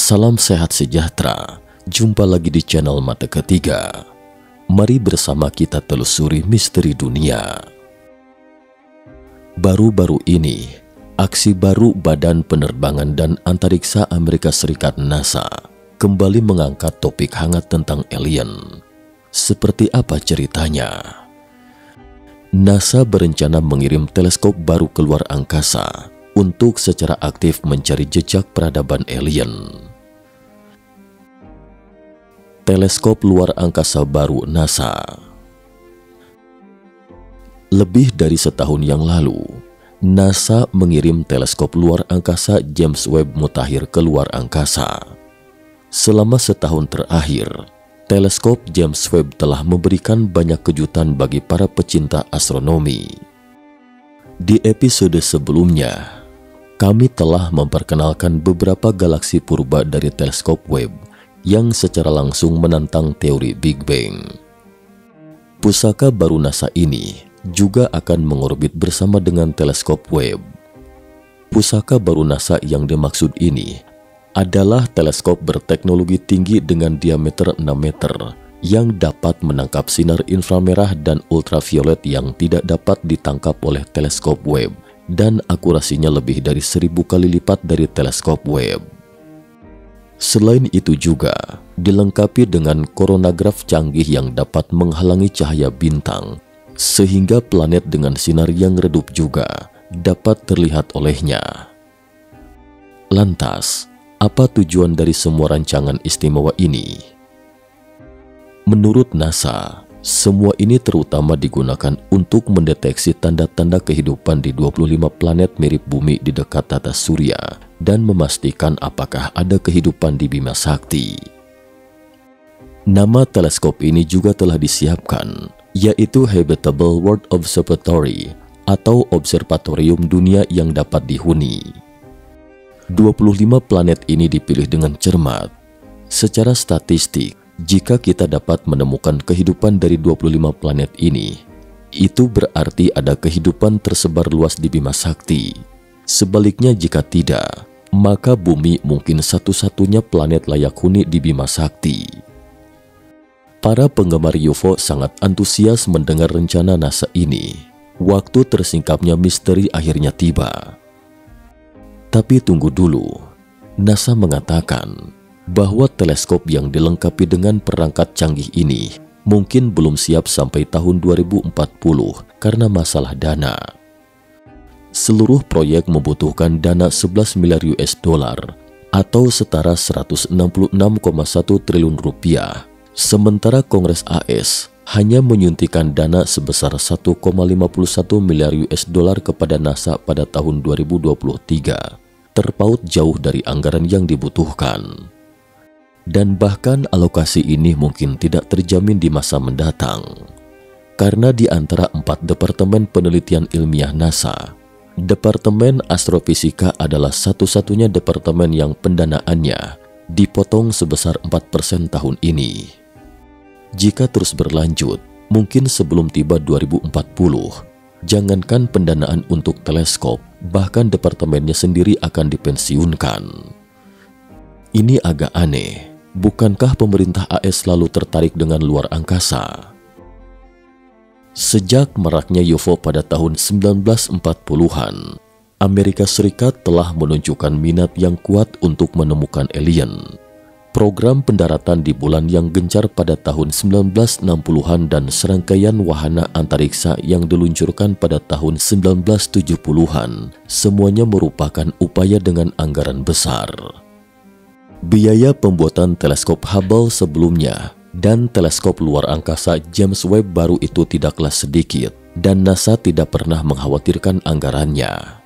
Salam sehat sejahtera, jumpa lagi di channel Mata Ketiga. Mari bersama kita telusuri misteri dunia. Baru-baru ini, aksi baru Badan Penerbangan dan Antariksa Amerika Serikat NASA kembali mengangkat topik hangat tentang alien. Seperti apa ceritanya? NASA berencana mengirim teleskop baru ke luar angkasa untuk secara aktif mencari jejak peradaban alien. Teleskop luar angkasa baru NASA. Lebih dari setahun yang lalu, NASA mengirim teleskop luar angkasa James Webb Mutakhir ke luar angkasa. Selama setahun terakhir, teleskop James Webb telah memberikan banyak kejutan bagi para pecinta astronomi. Di episode sebelumnya, kami telah memperkenalkan beberapa galaksi purba dari teleskop Webb yang secara langsung menantang teori Big Bang. Pusaka baru NASA ini juga akan mengorbit bersama dengan teleskop Webb. Pusaka baru NASA yang dimaksud ini adalah teleskop berteknologi tinggi dengan diameter 6 meter yang dapat menangkap sinar inframerah dan ultraviolet yang tidak dapat ditangkap oleh teleskop Webb, dan akurasinya lebih dari 1000 kali lipat dari teleskop Webb. Selain itu juga dilengkapi dengan koronagraf canggih yang dapat menghalangi cahaya bintang, sehingga planet dengan sinar yang redup juga dapat terlihat olehnya. Lantas, apa tujuan dari semua rancangan istimewa ini? Menurut NASA, semua ini terutama digunakan untuk mendeteksi tanda-tanda kehidupan di 25 planet mirip bumi di dekat tata surya dan memastikan apakah ada kehidupan di Bima Sakti. Nama teleskop ini juga telah disiapkan, yaitu Habitable World Observatory atau Observatorium Dunia yang dapat dihuni. 25 planet ini dipilih dengan cermat. Secara statistik, jika kita dapat menemukan kehidupan dari 25 planet ini, itu berarti ada kehidupan tersebar luas di Bima Sakti. Sebaliknya jika tidak, maka bumi mungkin satu-satunya planet layak huni di Bima Sakti. Para penggemar UFO sangat antusias mendengar rencana NASA ini. Waktu tersingkapnya misteri akhirnya tiba. Tapi tunggu dulu, NASA mengatakan bahwa teleskop yang dilengkapi dengan perangkat canggih ini mungkin belum siap sampai tahun 2040 karena masalah dana. Seluruh proyek membutuhkan dana 11 miliar US dollar atau setara 166,1 triliun rupiah, sementara Kongres AS hanya menyuntikkan dana sebesar 1,51 miliar US dollar kepada NASA pada tahun 2023, terpaut jauh dari anggaran yang dibutuhkan. Dan bahkan alokasi ini mungkin tidak terjamin di masa mendatang. Karena di antara 4 departemen penelitian ilmiah NASA, Departemen Astrofisika adalah satu-satunya departemen yang pendanaannya dipotong sebesar 4% tahun ini. Jika terus berlanjut, mungkin sebelum tiba 2040, jangankan pendanaan untuk teleskop, bahkan departemennya sendiri akan dipensiunkan. Ini agak aneh. Bukankah pemerintah AS selalu tertarik dengan luar angkasa? Sejak maraknya UFO pada tahun 1940-an, Amerika Serikat telah menunjukkan minat yang kuat untuk menemukan alien. Program pendaratan di bulan yang gencar pada tahun 1960-an dan serangkaian wahana antariksa yang diluncurkan pada tahun 1970-an, semuanya merupakan upaya dengan anggaran besar. Biaya pembuatan teleskop Hubble sebelumnya dan teleskop luar angkasa James Webb baru itu tidaklah sedikit, dan NASA tidak pernah mengkhawatirkan anggarannya.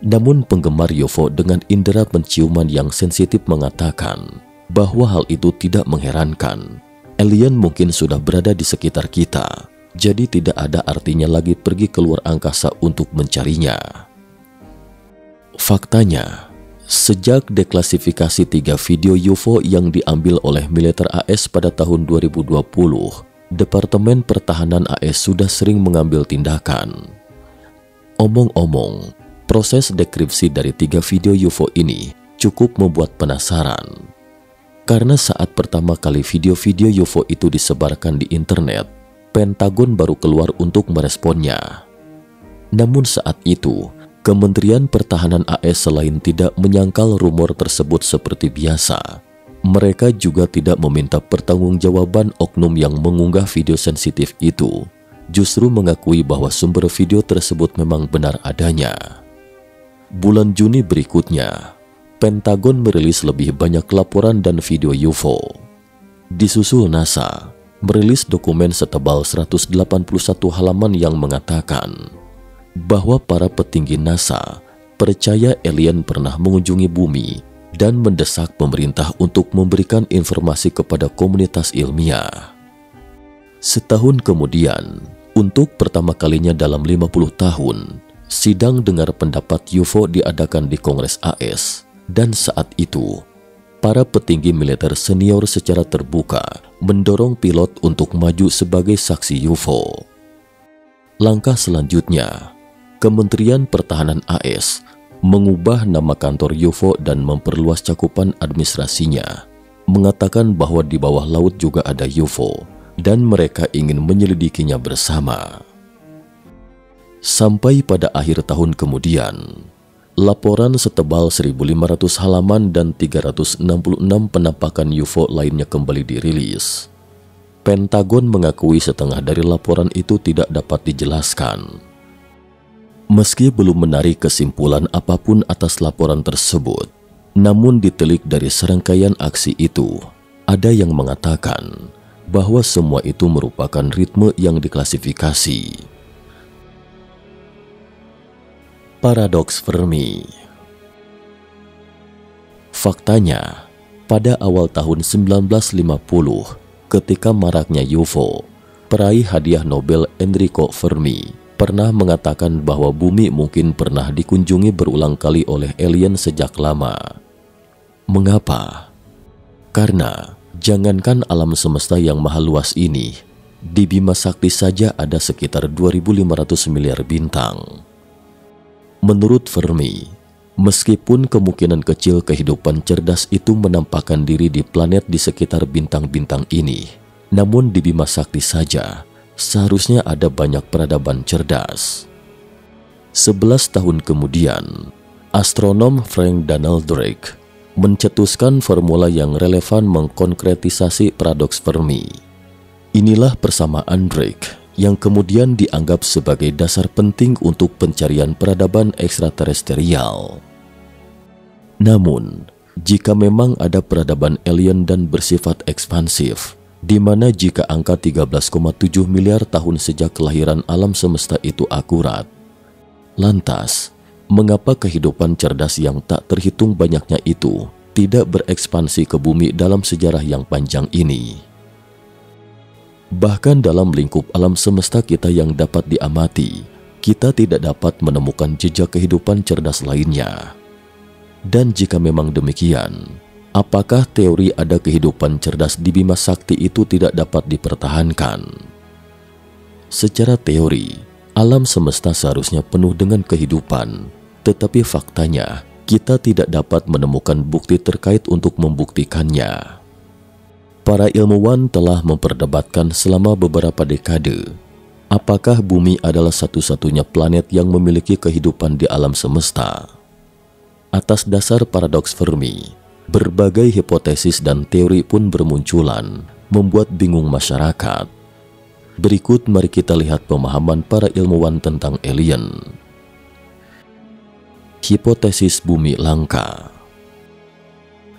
Namun penggemar UFO dengan indera penciuman yang sensitif mengatakan bahwa hal itu tidak mengherankan. Alien mungkin sudah berada di sekitar kita, jadi tidak ada artinya lagi pergi ke luar angkasa untuk mencarinya. Faktanya, sejak deklasifikasi 3 video UFO yang diambil oleh militer AS pada tahun 2020, Departemen Pertahanan AS sudah sering mengambil tindakan. Omong-omong, proses dekripsi dari 3 video UFO ini cukup membuat penasaran. Karena saat pertama kali video-video UFO itu disebarkan di internet, Pentagon baru keluar untuk meresponnya. Namun saat itu, Kementerian Pertahanan AS selain tidak menyangkal rumor tersebut seperti biasa, mereka juga tidak meminta pertanggungjawaban oknum yang mengunggah video sensitif itu, justru mengakui bahwa sumber video tersebut memang benar adanya. Bulan Juni berikutnya, Pentagon merilis lebih banyak laporan dan video UFO. Disusul NASA, merilis dokumen setebal 181 halaman yang mengatakan bahwa para petinggi NASA percaya alien pernah mengunjungi bumi dan mendesak pemerintah untuk memberikan informasi kepada komunitas ilmiah. Setahun kemudian, untuk pertama kalinya dalam 50 tahun, sidang dengar pendapat UFO diadakan di Kongres AS. Dan saat itu, para petinggi militer senior secara terbuka mendorong pilot untuk maju sebagai saksi UFO. Langkah selanjutnya, Kementerian Pertahanan AS mengubah nama kantor UFO dan memperluas cakupan administrasinya, mengatakan bahwa di bawah laut juga ada UFO dan mereka ingin menyelidikinya bersama. Sampai pada akhir tahun kemudian, laporan setebal 1.500 halaman dan 366 penampakan UFO lainnya kembali dirilis. Pentagon mengakui setengah dari laporan itu tidak dapat dijelaskan. Meski belum menarik kesimpulan apapun atas laporan tersebut, namun ditelik dari serangkaian aksi itu, ada yang mengatakan bahwa semua itu merupakan ritme yang diklasifikasi. Paradoks Fermi. Faktanya, pada awal tahun 1950, ketika maraknya UFO, peraih hadiah Nobel Enrico Fermi pernah mengatakan bahwa bumi mungkin pernah dikunjungi berulang kali oleh alien sejak lama. Mengapa? Karena jangankan alam semesta yang maha luas ini, di Bima Sakti saja ada sekitar 2.500 miliar bintang. Menurut Fermi, meskipun kemungkinan kecil kehidupan cerdas itu menampakkan diri di planet di sekitar bintang-bintang ini, namun di Bima Sakti saja seharusnya ada banyak peradaban cerdas. 11 tahun kemudian, astronom Frank Donald Drake mencetuskan formula yang relevan mengkonkretisasi paradoks Fermi. Inilah persamaan Drake yang kemudian dianggap sebagai dasar penting untuk pencarian peradaban ekstraterestrial. Namun, jika memang ada peradaban alien dan bersifat ekspansif, di mana jika angka 13,7 miliar tahun sejak kelahiran alam semesta itu akurat, lantas, mengapa kehidupan cerdas yang tak terhitung banyaknya itu tidak berekspansi ke bumi dalam sejarah yang panjang ini? Bahkan dalam lingkup alam semesta kita yang dapat diamati, kita tidak dapat menemukan jejak kehidupan cerdas lainnya. Dan jika memang demikian, apakah teori ada kehidupan cerdas di Bima Sakti itu tidak dapat dipertahankan? Secara teori, alam semesta seharusnya penuh dengan kehidupan, tetapi faktanya kita tidak dapat menemukan bukti terkait untuk membuktikannya. Para ilmuwan telah memperdebatkan selama beberapa dekade, apakah bumi adalah satu-satunya planet yang memiliki kehidupan di alam semesta. Atas dasar paradoks Fermi, berbagai hipotesis dan teori pun bermunculan, membuat bingung masyarakat. Berikut mari kita lihat pemahaman para ilmuwan tentang alien. Hipotesis bumi langka.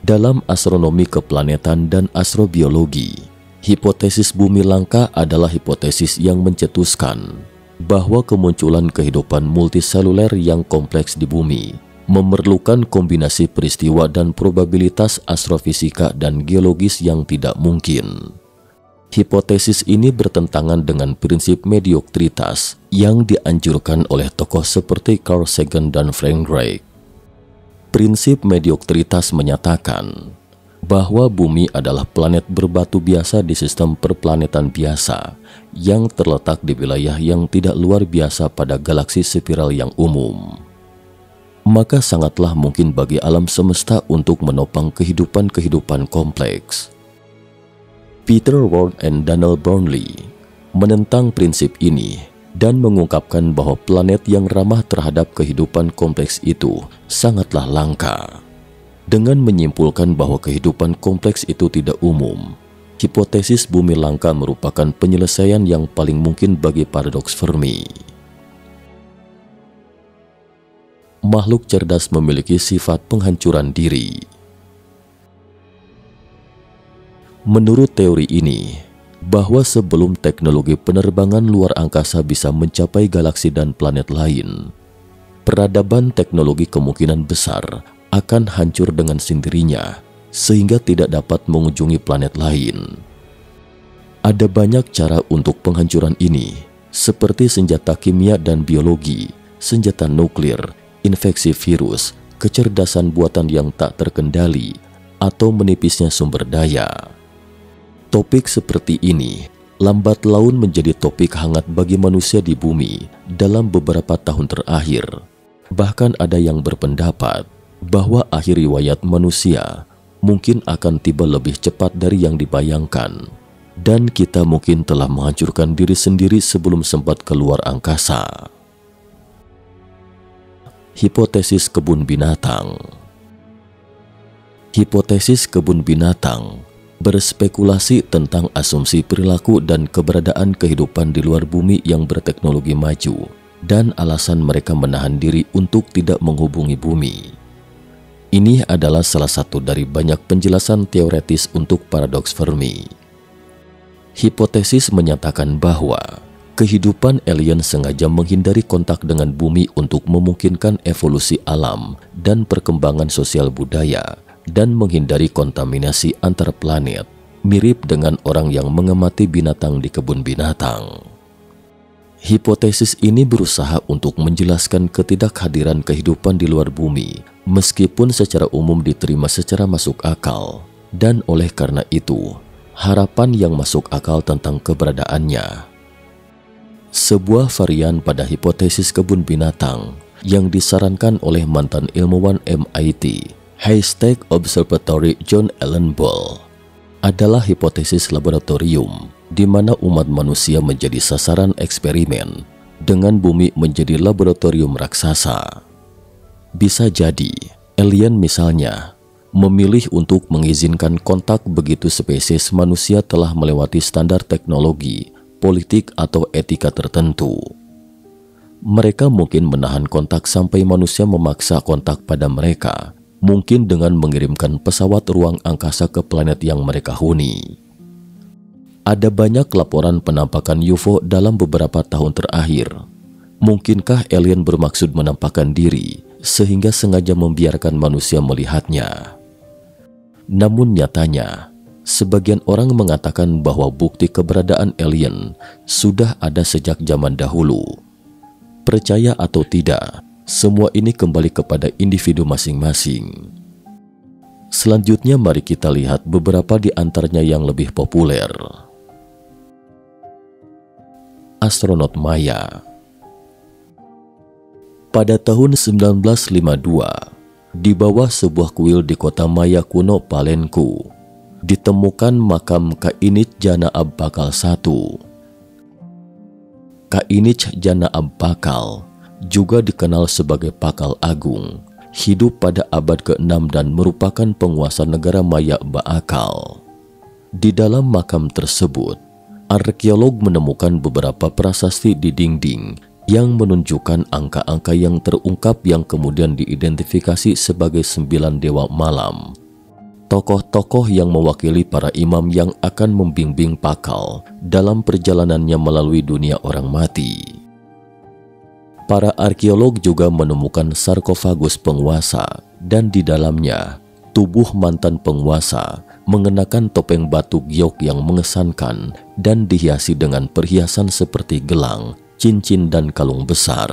Dalam astronomi keplanetan dan astrobiologi, hipotesis bumi langka adalah hipotesis yang mencetuskan bahwa kemunculan kehidupan multiseluler yang kompleks di bumi memerlukan kombinasi peristiwa dan probabilitas astrofisika dan geologis yang tidak mungkin. Hipotesis ini bertentangan dengan prinsip mediokritas yang dianjurkan oleh tokoh seperti Carl Sagan dan Frank Drake. Prinsip mediokritas menyatakan bahwa bumi adalah planet berbatu biasa di sistem perplanetan biasa yang terletak di wilayah yang tidak luar biasa pada galaksi spiral yang umum. maka sangatlah mungkin bagi alam semesta untuk menopang kehidupan-kehidupan kompleks. Peter Ward and Daniel Brownlee menentang prinsip ini dan mengungkapkan bahwa planet yang ramah terhadap kehidupan kompleks itu sangatlah langka. Dengan menyimpulkan bahwa kehidupan kompleks itu tidak umum, hipotesis bumi langka merupakan penyelesaian yang paling mungkin bagi paradoks Fermi. Makhluk cerdas memiliki sifat penghancuran diri. Menurut teori ini, bahwa sebelum teknologi penerbangan luar angkasa bisa mencapai galaksi dan planet lain, peradaban teknologi kemungkinan besar akan hancur dengan sendirinya sehingga tidak dapat mengunjungi planet lain. Ada banyak cara untuk penghancuran ini, seperti senjata kimia dan biologi, senjata nuklir, infeksi virus, kecerdasan buatan yang tak terkendali, atau menipisnya sumber daya. Topik seperti ini lambat laun menjadi topik hangat bagi manusia di bumi dalam beberapa tahun terakhir. Bahkan ada yang berpendapat bahwa akhir riwayat manusia mungkin akan tiba lebih cepat dari yang dibayangkan, dan kita mungkin telah menghancurkan diri sendiri sebelum sempat keluar angkasa. Hipotesis kebun binatang. Hipotesis kebun binatang berspekulasi tentang asumsi perilaku dan keberadaan kehidupan di luar bumi yang berteknologi maju dan alasan mereka menahan diri untuk tidak menghubungi bumi. Ini adalah salah satu dari banyak penjelasan teoretis untuk paradoks Fermi. Hipotesis menyatakan bahwa kehidupan alien sengaja menghindari kontak dengan bumi untuk memungkinkan evolusi alam dan perkembangan sosial budaya, dan menghindari kontaminasi antar planet, mirip dengan orang yang mengamati binatang di kebun binatang. Hipotesis ini berusaha untuk menjelaskan ketidakhadiran kehidupan di luar bumi, meskipun secara umum diterima secara masuk akal, dan oleh karena itu, harapan yang masuk akal tentang keberadaannya. Sebuah varian pada hipotesis kebun binatang yang disarankan oleh mantan ilmuwan MIT, Haystack Observatory John Allen Ball, adalah hipotesis laboratorium di mana umat manusia menjadi sasaran eksperimen dengan bumi menjadi laboratorium raksasa. Bisa jadi, alien misalnya memilih untuk mengizinkan kontak begitu spesies manusia telah melewati standar teknologi, politik, atau etika tertentu. Mereka mungkin menahan kontak sampai manusia memaksa kontak pada mereka, mungkin dengan mengirimkan pesawat ruang angkasa ke planet yang mereka huni. Ada banyak laporan penampakan UFO dalam beberapa tahun terakhir. Mungkinkah alien bermaksud menampakkan diri sehingga sengaja membiarkan manusia melihatnya? Namun nyatanya, sebagian orang mengatakan bahwa bukti keberadaan alien sudah ada sejak zaman dahulu. Percaya atau tidak, semua ini kembali kepada individu masing-masing. Selanjutnya mari kita lihat beberapa di antaranya yang lebih populer. Astronot Maya. Pada tahun 1952, di bawah sebuah kuil di kota Maya kuno Palenku, ditemukan makam Kainich Jana Abpakal I. Kainich Jana Abpakal juga dikenal sebagai Pakal Agung, hidup pada abad ke-6 dan merupakan penguasa negara Maya Baakal. Di dalam makam tersebut, arkeolog menemukan beberapa prasasti di dinding yang menunjukkan angka-angka yang terungkap yang kemudian diidentifikasi sebagai 9 dewa malam. Tokoh-tokoh yang mewakili para imam yang akan membimbing Pakal dalam perjalanannya melalui dunia orang mati. Para arkeolog juga menemukan sarkofagus penguasa dan di dalamnya tubuh mantan penguasa mengenakan topeng batu giok yang mengesankan dan dihiasi dengan perhiasan seperti gelang, cincin, dan kalung besar.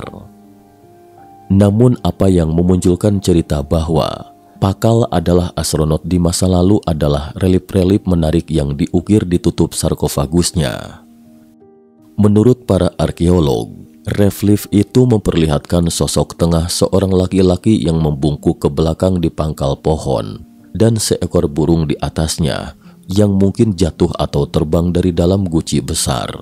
Namun apa yang memunculkan cerita bahwa Pakal adalah astronot di masa lalu adalah relip-relip menarik yang diukir di tutup sarkofagusnya. Menurut para arkeolog, Relief itu memperlihatkan sosok tengah seorang laki-laki yang membungkuk ke belakang di pangkal pohon dan seekor burung di atasnya yang mungkin jatuh atau terbang dari dalam guci besar.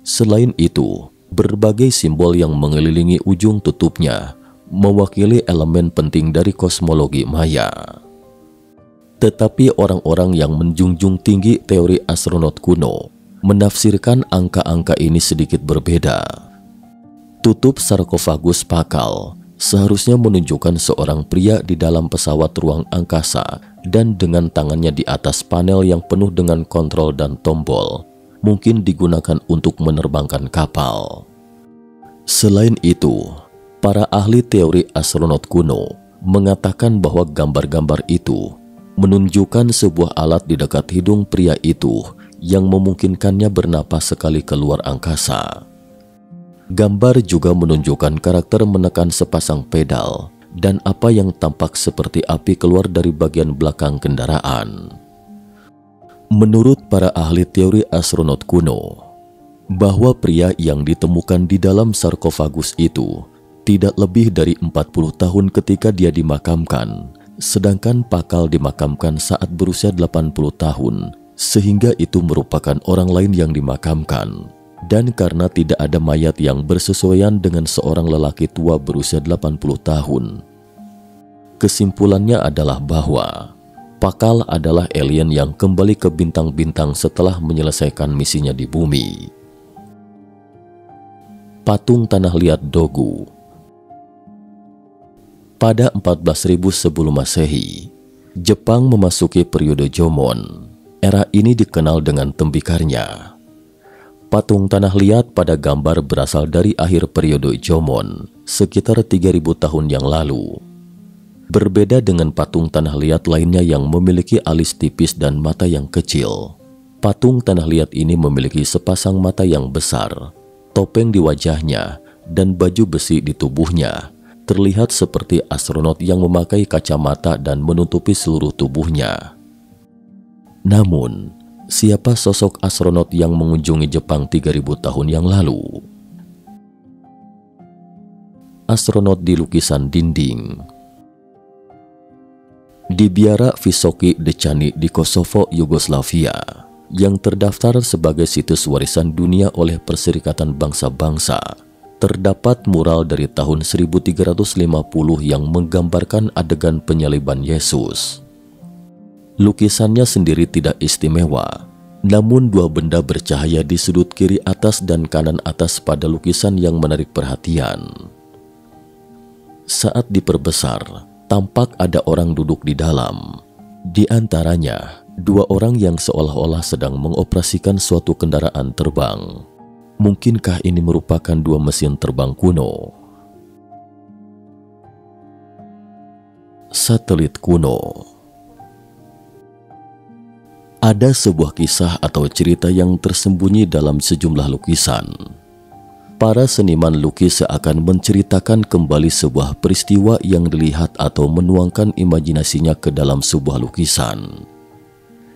Selain itu, berbagai simbol yang mengelilingi ujung tutupnya mewakili elemen penting dari kosmologi Maya. Tetapi orang-orang yang menjunjung tinggi teori astronot kuno menafsirkan angka-angka ini sedikit berbeda. Tutup sarkofagus pakal seharusnya menunjukkan seorang pria di dalam pesawat ruang angkasa dan dengan tangannya di atas panel yang penuh dengan kontrol dan tombol, mungkin digunakan untuk menerbangkan kapal. Selain itu, para ahli teori astronot kuno mengatakan bahwa gambar-gambar itu menunjukkan sebuah alat di dekat hidung pria itu yang memungkinkannya bernapas sekali keluar angkasa. Gambar juga menunjukkan karakter menekan sepasang pedal dan apa yang tampak seperti api keluar dari bagian belakang kendaraan. Menurut para ahli teori astronot kuno, bahwa pria yang ditemukan di dalam sarkofagus itu tidak lebih dari 40 tahun ketika dia dimakamkan, sedangkan pakal dimakamkan saat berusia 80 tahun, sehingga itu merupakan orang lain yang dimakamkan. Dan karena tidak ada mayat yang bersesuaian dengan seorang lelaki tua berusia 80 tahun, kesimpulannya adalah bahwa pakal adalah alien yang kembali ke bintang-bintang setelah menyelesaikan misinya di bumi. Patung tanah liat Dogu. Pada 14.000 sebelum Masehi, Jepang memasuki periode Jomon. Era ini dikenal dengan tembikarnya. Patung tanah liat pada gambar berasal dari akhir periode Jomon, sekitar 3.000 tahun yang lalu. Berbeda dengan patung tanah liat lainnya yang memiliki alis tipis dan mata yang kecil, patung tanah liat ini memiliki sepasang mata yang besar, topeng di wajahnya, dan baju besi di tubuhnya. Terlihat seperti astronot yang memakai kacamata dan menutupi seluruh tubuhnya. Namun, siapa sosok astronot yang mengunjungi Jepang 3.000 tahun yang lalu? Astronot di lukisan dinding. Di Biara Vysoké Dečany di Kosovo, Yugoslavia, yang terdaftar sebagai situs warisan dunia oleh Perserikatan Bangsa-Bangsa, terdapat mural dari tahun 1350 yang menggambarkan adegan penyaliban Yesus. Lukisannya sendiri tidak istimewa, namun dua benda bercahaya di sudut kiri atas dan kanan atas pada lukisan yang menarik perhatian. Saat diperbesar, tampak ada orang duduk di dalam. Di antaranya, dua orang yang seolah-olah sedang mengoperasikan suatu kendaraan terbang. Mungkinkah ini merupakan dua mesin terbang kuno? Satelit kuno. Ada sebuah kisah atau cerita yang tersembunyi dalam sejumlah lukisan. Para seniman lukis seakan menceritakan kembali sebuah peristiwa yang dilihat atau menuangkan imajinasinya ke dalam sebuah lukisan.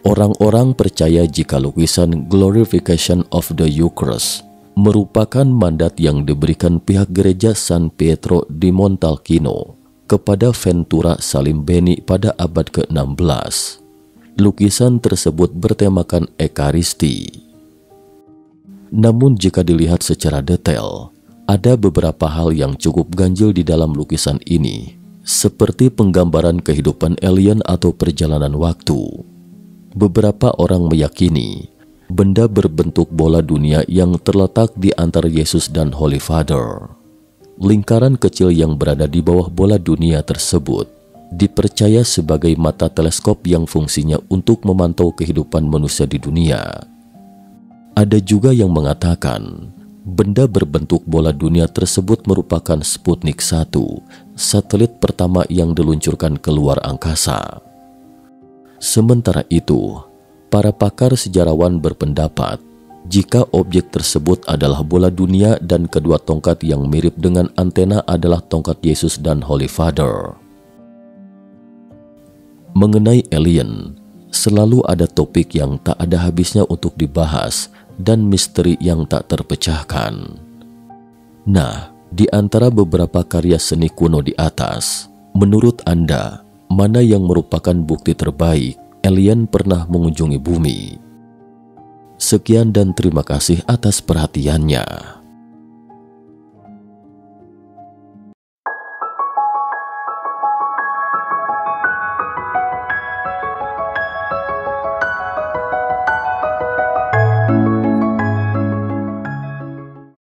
Orang-orang percaya jika lukisan Glorification of the Eucharist merupakan mandat yang diberikan pihak gereja San Pietro di Montalcino kepada Ventura Salimbeni pada abad ke-16. Lukisan tersebut bertemakan Ekaristi. Namun jika dilihat secara detail, ada beberapa hal yang cukup ganjil di dalam lukisan ini, seperti penggambaran kehidupan alien atau perjalanan waktu. Beberapa orang meyakini benda berbentuk bola dunia yang terletak di antara Yesus dan Holy Father. Lingkaran kecil yang berada di bawah bola dunia tersebut dipercaya sebagai mata teleskop yang fungsinya untuk memantau kehidupan manusia di dunia. Ada juga yang mengatakan benda berbentuk bola dunia tersebut merupakan Sputnik 1, satelit pertama yang diluncurkan ke luar angkasa. Sementara itu, para pakar sejarawan berpendapat jika objek tersebut adalah bola dunia dan kedua tongkat yang mirip dengan antena adalah tongkat Yesus dan Holy Father. Mengenai alien, selalu ada topik yang tak ada habisnya untuk dibahas dan misteri yang tak terpecahkan. Nah, di antara beberapa karya seni kuno di atas, menurut Anda, mana yang merupakan bukti terbaik alien pernah mengunjungi bumi? Sekian dan terima kasih atas perhatiannya.